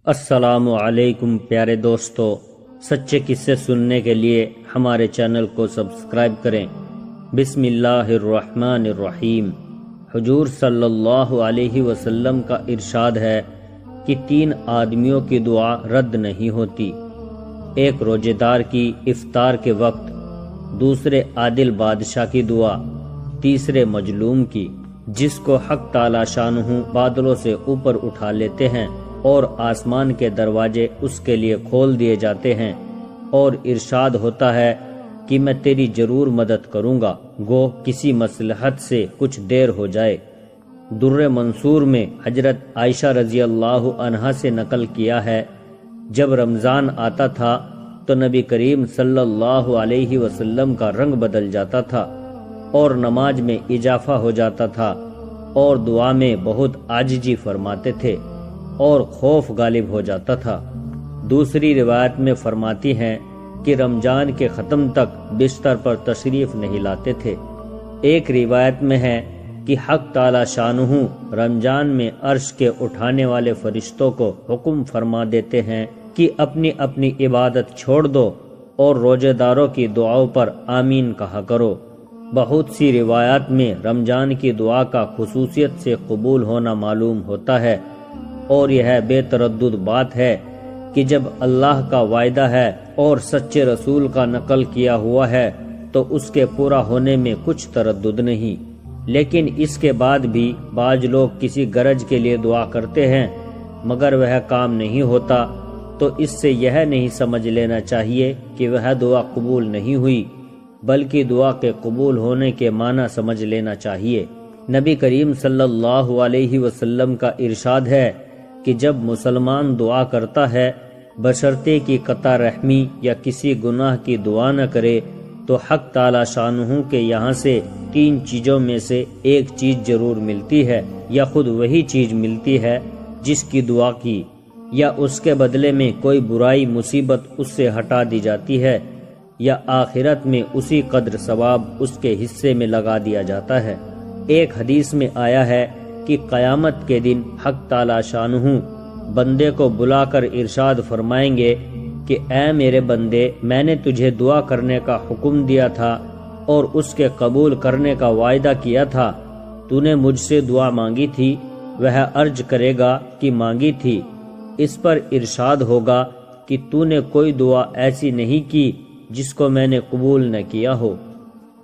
السلام علیکم پیارے دوستو، سچے قصے سننے کے لیے ہمارے چینل کو سبسکرائب کریں۔ بسم اللہ الرحمن الرحیم۔ حضور صلی اللہ علیہ وسلم کا ارشاد ہے کہ 3 آدمیوں کی دعا رد نہیں ہوتی، ایک روزے دار کی افطار کے وقت، دوسرے عادل بادشاہ کی دعا، تیسرے مظلوم کی، جس کو حق تعالی شانہ بادلوں سے اوپر اٹھا لیتے ہیں اور آسمان کے دروازے اس کے لیے کھول دیے جاتے ہیں، اور ارشاد ہوتا ہے کہ میں تیری ضرور مدد کروں گا، گو کسی مصلحت سے کچھ دیر ہو جائے۔ در منصور میں حضرت عائشہ رضی اللہ عنہا سے نقل کیا ہے، جب رمضان آتا تھا تو نبی کریم صلی اللہ علیہ وسلم کا رنگ بدل جاتا تھا اور نماز میں اضافہ ہو جاتا تھا اور دعا میں بہت عاجزی فرماتے تھے اور خوف غالب ہو جاتا تھا۔ دوسری روایت میں فرماتی ہیں کہ رمضان کے ختم تک بستر پر تشریف نہیں لاتے تھے۔ ایک روایت میں ہے کہ حق تعالی شانہ رمضان میں عرش کے اٹھانے والے فرشتوں کو حکم فرما دیتے ہیں کہ اپنی اپنی عبادت چھوڑ دو اور روزے داروں کی دعاؤں پر آمین کہا کرو۔ بہت سی روایات میں رمضان کی دعا کا خصوصیت سے قبول ہونا معلوم ہوتا ہے، اور یہ بے تردد بات ہے کہ جب اللہ کا وعدہ ہے اور سچے رسول کا نقل کیا ہوا ہے تو اس کے پورا ہونے میں کچھ تردد نہیں۔ لیکن اس کے بعد بھی بعض لوگ کسی غرض کے لیے دعا کرتے ہیں مگر وہ کام نہیں ہوتا، تو اس سے یہ نہیں سمجھ لینا چاہیے کہ وہ دعا قبول نہیں ہوئی، بلکہ دعا کے قبول ہونے کے معنی سمجھ لینا چاہیے۔ نبی کریم صلی اللہ علیہ وسلم کا ارشاد ہے کہ جب مسلمان دعا کرتا ہے بشرطے کی قطع رحمی یا کسی گناہ کی دعا نہ کرے تو حق تعالی شانہ کے یہاں سے 3 چیزوں میں سے ایک چیز ضرور ملتی ہے، یا خود وہی چیز ملتی ہے جس کی دعا کی، یا اس کے بدلے میں کوئی برائی مصیبت اس سے ہٹا دی جاتی ہے، یا آخرت میں اسی قدر ثواب اس کے حصے میں لگا دیا جاتا ہے۔ ایک حدیث میں آیا ہے کہ قیامت کے دن حق تعالی شانہ بندے کو بلا کر ارشاد فرمائیں گے کہ اے میرے بندے، میں نے تجھے دعا کرنے کا حکم دیا تھا اور اس کے قبول کرنے کا وعدہ کیا تھا، تو نے مجھ سے دعا مانگی تھی، وہ عرض کرے گا کہ مانگی تھی۔ اس پر ارشاد ہوگا کہ تو نے کوئی دعا ایسی نہیں کی جس کو میں نے قبول نہ کیا ہو،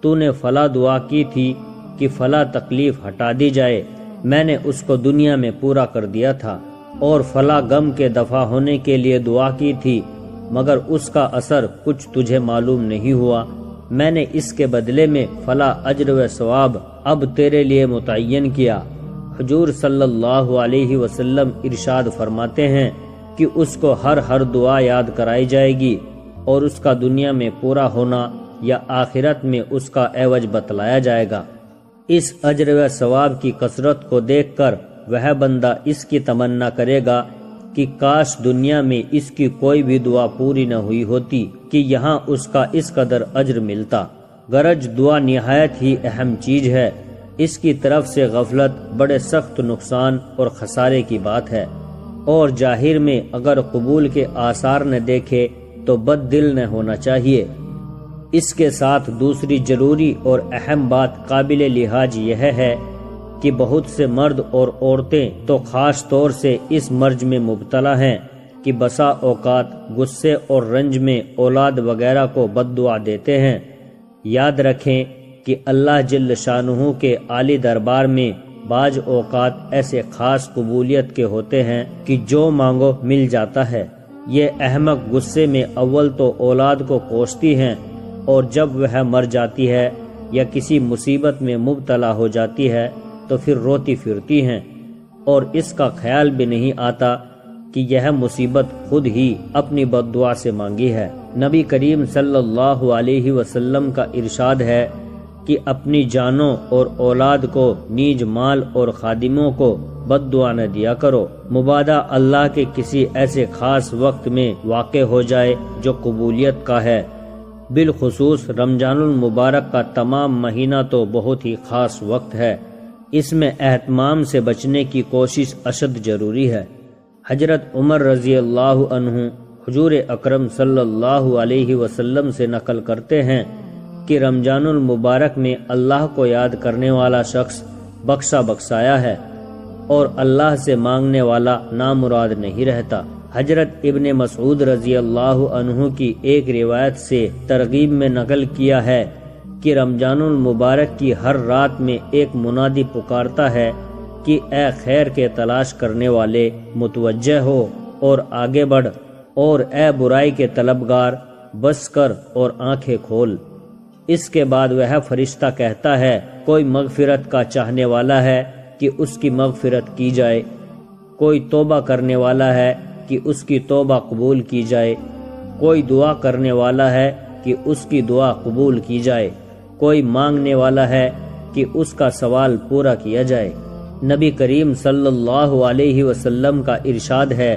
تو نے فلاں دعا کی تھی کہ فلاں تکلیف ہٹا دی جائے، میں نے اس کو دنیا میں پورا کر دیا تھا، اور فلاں غم کے دفع ہونے کے لیے دعا کی تھی مگر اس کا اثر کچھ تجھے معلوم نہیں ہوا، میں نے اس کے بدلے میں فلاں اجر و ثواب اب تیرے لیے متعین کیا۔ حضور صلی اللہ علیہ وسلم ارشاد فرماتے ہیں کہ اس کو ہر دعا یاد کرائی جائے گی اور اس کا دنیا میں پورا ہونا یا آخرت میں اس کا عوض بتلایا جائے گا۔ اس اجر و ثواب کی کثرت کو دیکھ کر وہ بندہ اس کی تمنا کرے گا کہ کاش دنیا میں اس کی کوئی بھی دعا پوری نہ ہوئی ہوتی کہ یہاں اس کا اس قدر اجر ملتا۔ غرض دعا نہایت ہی اہم چیز ہے، اس کی طرف سے غفلت بڑے سخت نقصان اور خسارے کی بات ہے، اور ظاہر میں اگر قبول کے آثار نہ دیکھے تو بد دل نہ ہونا چاہیے۔ اس کے ساتھ دوسری ضروری اور اہم بات قابل لحاظ یہ ہے کہ بہت سے مرد اور عورتیں تو خاص طور سے اس مرض میں مبتلا ہیں کہ بسا اوقات غصے اور رنج میں اولاد وغیرہ کو بد دعا دیتے ہیں۔ یاد رکھیں کہ اللہ جل شانہ کے عالی دربار میں بعض اوقات ایسے خاص قبولیت کے ہوتے ہیں کہ جو مانگو مل جاتا ہے۔ یہ احمق غصے میں اول تو اولاد کو کوستی ہیں، اور جب وہ مر جاتی ہے یا کسی مصیبت میں مبتلا ہو جاتی ہے تو پھر روتی پھرتی ہیں، اور اس کا خیال بھی نہیں آتا کہ یہ مصیبت خود ہی اپنی بد دعا سے مانگی ہے۔ نبی کریم صلی اللہ علیہ وسلم کا ارشاد ہے کہ اپنی جانوں اور اولاد کو، نیز مال اور خادموں کو بد دعا نہ دیا کرو، مبادا اللہ کے کسی ایسے خاص وقت میں واقع ہو جائے جو قبولیت کا ہے۔ بالخصوص رمضان المبارک کا تمام مہینہ تو بہت ہی خاص وقت ہے، اس میں اہتمام سے بچنے کی کوشش اشد ضروری ہے۔ حضرت عمر رضی اللہ عنہ حضور اکرم صلی اللہ علیہ وسلم سے نقل کرتے ہیں کہ رمضان المبارک میں اللہ کو یاد کرنے والا شخص بخشا بخشایا ہے اور اللہ سے مانگنے والا نامراد نہیں رہتا۔ حضرت ابن مسعود رضی اللہ عنہ کی ایک روایت سے ترغیب میں نقل کیا ہے کہ رمضان المبارک کی ہر رات میں ایک منادی پکارتا ہے کہ اے خیر کے تلاش کرنے والے متوجہ ہو اور آگے بڑھ، اور اے برائی کے طلبگار بس کر اور آنکھیں کھول۔ اس کے بعد وہ فرشتہ کہتا ہے کوئی مغفرت کا چاہنے والا ہے کہ اس کی مغفرت کی جائے، کوئی توبہ کرنے والا ہے کہ اس کی توبہ قبول کی جائے، کوئی دعا کرنے والا ہے کہ اس کی دعا قبول کی جائے، کوئی مانگنے والا ہے کہ اس کا سوال پورا کیا جائے۔ نبی کریم صلی اللہ علیہ وسلم کا ارشاد ہے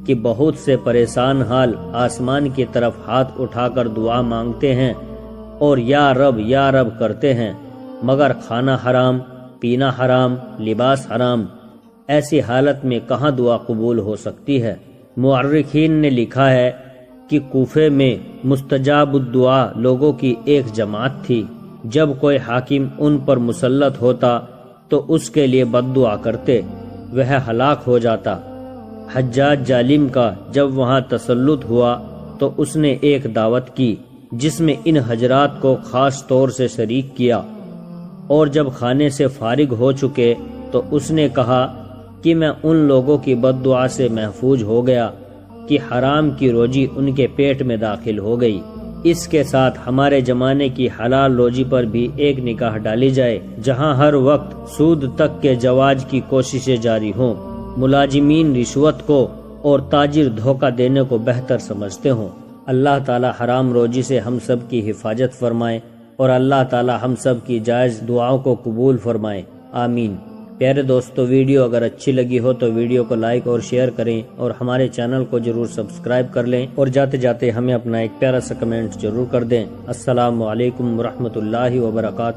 کہ بہت سے پریشان حال آسمان کی طرف ہاتھ اٹھا کر دعا مانگتے ہیں اور یا رب کرتے ہیں، مگر کھانا حرام، پینا حرام، لباس حرام، ایسی حالت میں کہاں دعا قبول ہو سکتی ہے؟ مورخین نے لکھا ہے کہ کوفے میں مستجاب الدعا لوگوں کی ایک جماعت تھی۔ جب کوئی حاکم ان پر مسلط ہوتا تو اس کے لیے بد دعا کرتے، وہ ہلاک ہو جاتا۔ حجاج جالم کا جب وہاں تسلط ہوا تو اس نے ایک دعوت کی جس میں ان حضرات کو خاص طور سے شریک کیا، اور جب کھانے سے فارغ ہو چکے تو اس نے کہا کہ میں ان لوگوں کی بد دعا سے محفوظ ہو گیا کہ حرام کی روزی ان کے پیٹ میں داخل ہو گئی۔ اس کے ساتھ ہمارے زمانے کی حلال روزی پر بھی ایک نگاہ ڈالی جائے جہاں ہر وقت سود تک کے جواز کی کوششیں جاری ہوں، ملازمین رشوت کو اور تاجر دھوکہ دینے کو بہتر سمجھتے ہوں۔ اللہ تعالی حرام روزی سے ہم سب کی حفاظت فرمائے اور اللہ تعالی ہم سب کی جائز دعاؤں کو قبول فرمائے، آمین۔ پیارے دوستو، ویڈیو اگر اچھی لگی ہو تو ویڈیو کو لائک اور شیئر کریں اور ہمارے چینل کو ضرور سبسکرائب کر لیں، اور جاتے جاتے ہمیں اپنا ایک پیارا سا کمنٹ ضرور کر دیں۔ السلام علیکم ورحمۃ اللہ وبرکاتہ۔